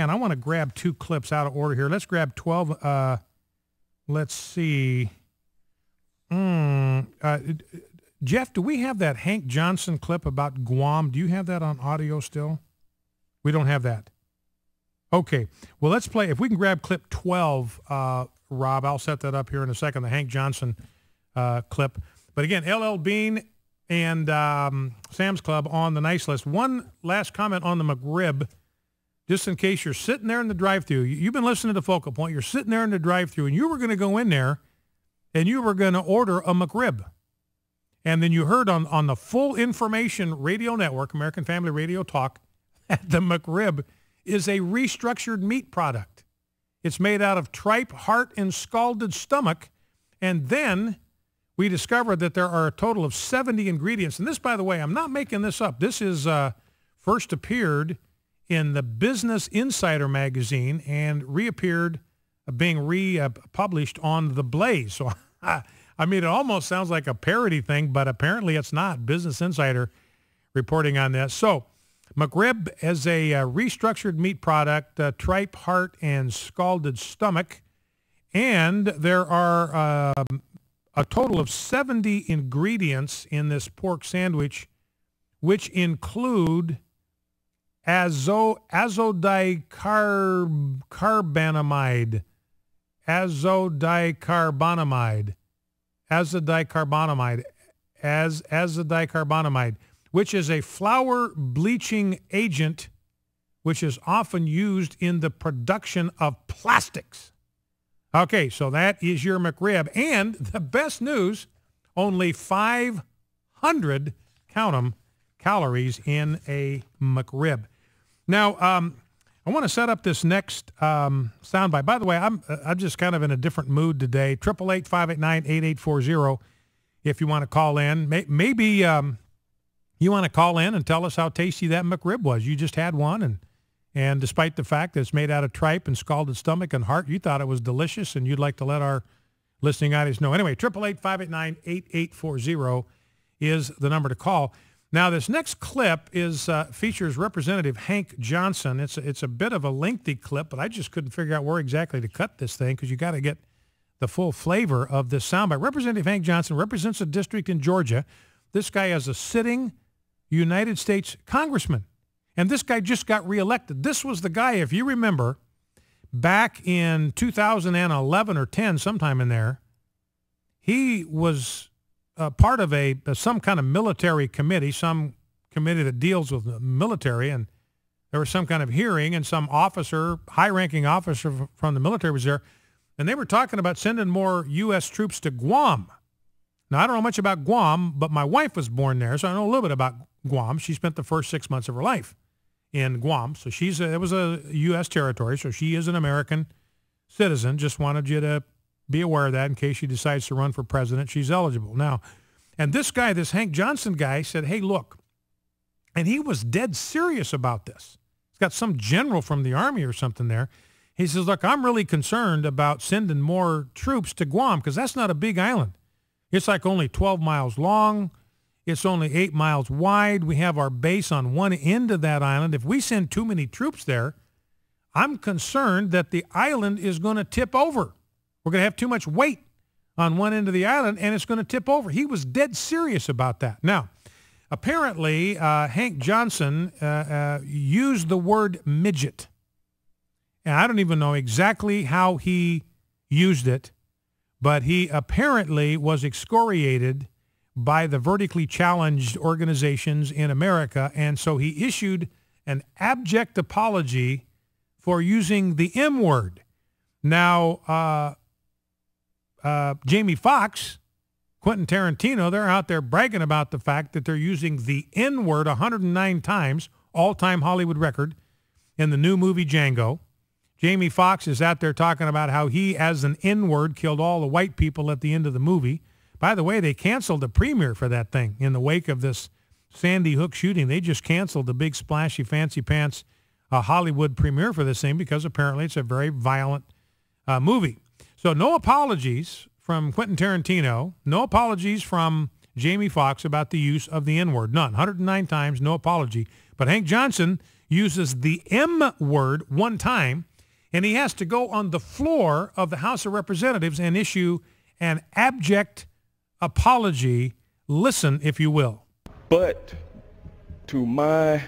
I want to grab two clips out of order here. Let's grab 12. Let's see. Jeff, do we have that Hank Johnson clip about Guam? Do you have that on audio still? We don't have that. Okay. Well, let's play. If we can grab clip 12, Rob, I'll set that up here in a second, the Hank Johnson clip. But again, LL Bean and Sam's Club on the nice list. One last comment on the McRib, just in case you're sitting there in the drive-thru. You've been listening to Focal Point. You're sitting there in the drive-thru, and you were going to go in there, and you were going to order a McRib. And then you heard on the Full Information Radio Network, American Family Radio Talk, that the McRib is a restructured meat product. It's made out of tripe, heart, and scalded stomach. And then we discovered that there are a total of 70 ingredients. And this, by the way, I'm not making this up. This is first appeared in the Business Insider magazine and reappeared, being republished on The Blaze. So, I mean, it almost sounds like a parody thing, but apparently it's not. Business Insider reporting on this. So McRib is a restructured meat product, tripe, heart, and scalded stomach. And there are a total of 70 ingredients in this pork sandwich, which include azodicarbonamide, which is a flour bleaching agent, which is often used in the production of plastics. Okay, so that is your McRib. And the best news, only 500, count them, calories in a McRib. Now, I want to set up this next soundbite. By the way, I'm just kind of in a different mood today. 888-589-8840 if you want to call in. Maybe you want to call in and tell us how tasty that McRib was. You just had one, and despite the fact that it's made out of tripe and scalded stomach and heart, you thought it was delicious, and you'd like to let our listening audience know. Anyway, 888-589-8840 is the number to call. Now, this next clip features Representative Hank Johnson. It's a bit of a lengthy clip, but I just couldn't figure out where exactly to cut this thing because you got to get the full flavor of this soundbite. Representative Hank Johnson represents a district in Georgia. This guy is a sitting United States congressman, and this guy just got reelected. This was the guy, if you remember, back in 2011 or 10, sometime in there, he was part of some kind of military committee, some committee that deals with the military, and there was some kind of hearing, and some officer, high-ranking officer from the military was there, and they were talking about sending more U.S. troops to Guam. Now, I don't know much about Guam, but my wife was born there, so I know a little bit about Guam. She spent the first 6 months of her life in Guam, so it was a U.S. territory, so she is an American citizen. Just wanted you to be aware of that in case she decides to run for president. She's eligible. Now, and this guy, this Hank Johnson guy, said, hey, look, and he was dead serious about this. He's got some general from the Army or something there. He says, look, I'm really concerned about sending more troops to Guam because that's not a big island. It's like only 12 miles long. It's only 8 miles wide. We have our base on one end of that island. If we send too many troops there, I'm concerned that the island is going to tip over. We're going to have too much weight on one end of the island, and it's going to tip over. He was dead serious about that. Now, apparently, Hank Johnson used the word midget. And I don't even know exactly how he used it, but he apparently was excoriated by the vertically challenged organizations in America, and so he issued an abject apology for using the M word. Now, Jamie Foxx, Quentin Tarantino, they're out there bragging about the fact that they're using the N word 109 times, all-time Hollywood record, in the new movie Django. Jamie Foxx is out there talking about how he, as an N-word, killed all the white people at the end of the movie. By the way, they canceled the premiere for that thing in the wake of this Sandy Hook shooting. They just canceled the big splashy fancy pants Hollywood premiere for this thing because apparently it's a very violent movie. So no apologies from Quentin Tarantino, no apologies from Jamie Foxx about the use of the N-word. None. 109 times, no apology. But Hank Johnson uses the M word one time, and he has to go on the floor of the House of Representatives and issue an abject apology. Listen, if you will. But to my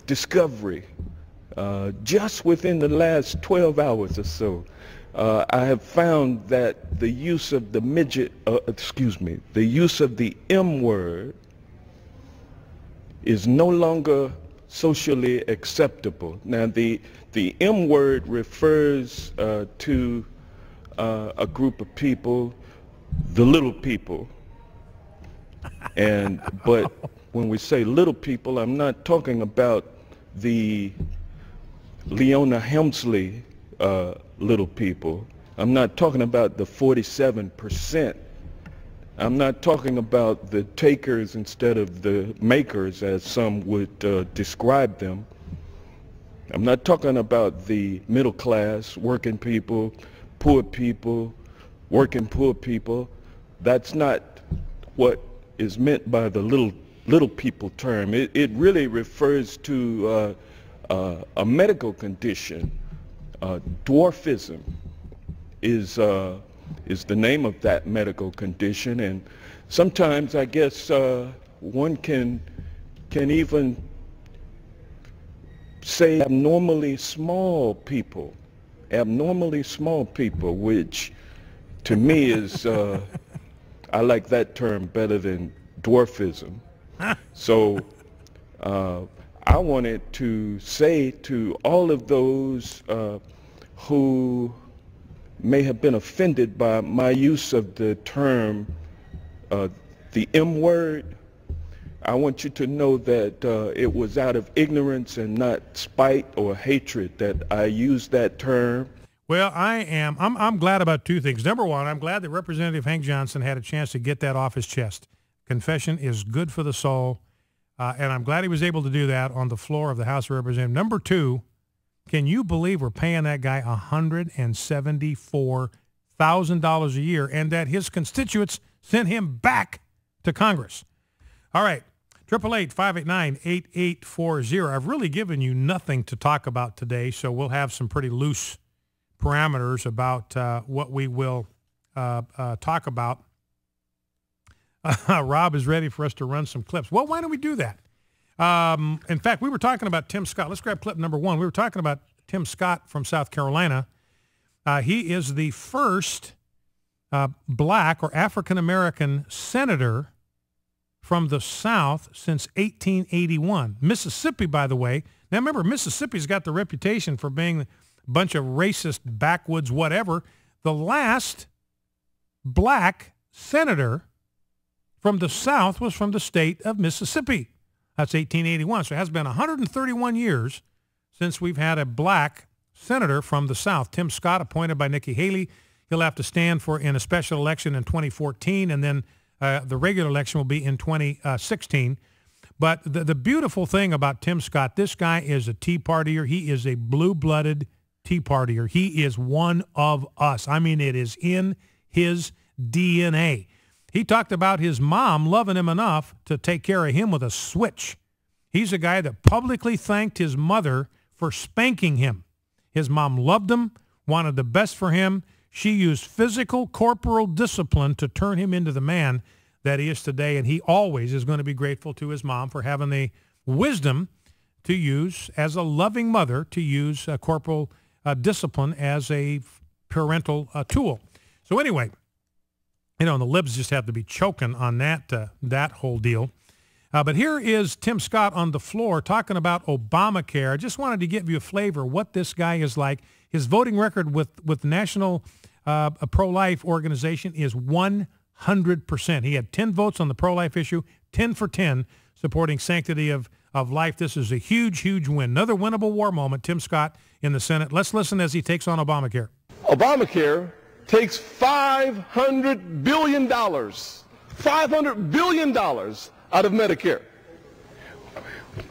discovery, just within the last 12 hours or so, I have found that the use of the the use of the M word is no longer socially acceptable. Now, the M word refers to a group of people, the little people, but when we say little people, I'm not talking about the Leona Helmsley little people. I'm not talking about the 47%. I'm not talking about the takers instead of the makers, as some would describe them. I'm not talking about the middle class, working people, working poor people. That's not what is meant by the little people term. It really refers to a medical condition. Dwarfism is the name of that medical condition, and sometimes I guess one can even say abnormally small people, which to me is I like that term better than dwarfism. So I wanted to say to all of those who may have been offended by my use of the term, the M word, I want you to know that it was out of ignorance and not spite or hatred that I used that term. Well, I'm glad about two things. Number one, I'm glad that Representative Hank Johnson had a chance to get that off his chest. Confession is good for the soul, and I'm glad he was able to do that on the floor of the House of Representatives. Number two, can you believe we're paying that guy $174,000 a year and that his constituents sent him back to Congress? All right, 888-589-8840. I've really given you nothing to talk about today, so we'll have some pretty loose parameters about what we will talk about. Rob is ready for us to run some clips. Well, why don't we do that? In fact, we were talking about Tim Scott. Let's grab clip number one. We were talking about Tim Scott from South Carolina. He is the first black or African-American senator from the South since 1881. Mississippi, by the way. Now, remember, Mississippi's got the reputation for being a bunch of racist, backwoods, whatever. The last black senator from the South was from the state of Mississippi. That's 1881. So it has been 131 years since we've had a black senator from the South. Tim Scott, appointed by Nikki Haley. He'll have to stand in a special election in 2014, and then the regular election will be in 2016. But the beautiful thing about Tim Scott, this guy is a Tea Partier. He is a blue-blooded Tea Partier. He is one of us. I mean, it is in his DNA. He talked about his mom loving him enough to take care of him with a switch. He's a guy that publicly thanked his mother for spanking him. His mom loved him, wanted the best for him. She used physical, corporal discipline to turn him into the man that he is today, and he always is going to be grateful to his mom for having the wisdom to use, as a loving mother, to use corporal discipline as a parental tool. So anyway, you know, and the libs just have to be choking on that whole deal. But here is Tim Scott on the floor talking about Obamacare. I just wanted to give you a flavor of what this guy is like. His voting record with the National Pro-Life Organization is 100%. He had 10 votes on the pro-life issue, 10 for 10 supporting sanctity of life. This is a huge, huge win. Another winnable war moment. Tim Scott in the Senate. Let's listen as he takes on Obamacare. Obamacare takes $500 billion out of Medicare.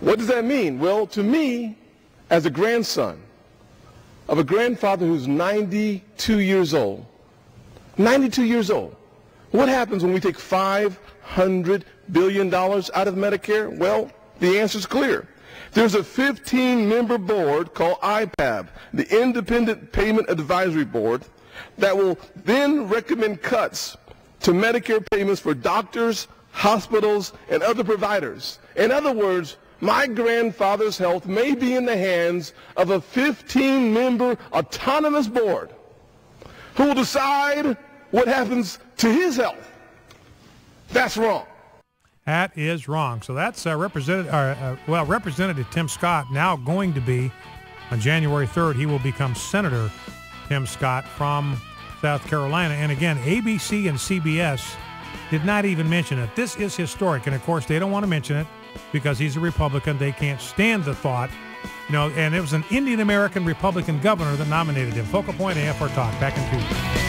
What does that mean? Well, to me, as a grandson of a grandfather who's 92 years old, what happens when we take $500 billion out of Medicare? Well, the answer is clear. There's a 15-member board called IPAB, the Independent Payment Advisory Board, that will then recommend cuts to Medicare payments for doctors, hospitals, and other providers. In other words, my grandfather's health may be in the hands of a 15-member autonomous board who will decide what happens to his health. That's wrong. That is wrong. So that's Representative Tim Scott, now going to be, on January 3rd, he will become Senator Tim Scott from South Carolina. And again, ABC and CBS did not even mention it. This is historic. And of course, they don't want to mention it because he's a Republican. They can't stand the thought. And it was an Indian American Republican governor that nominated him. Focal Point AFR Talk, back in 2 weeks.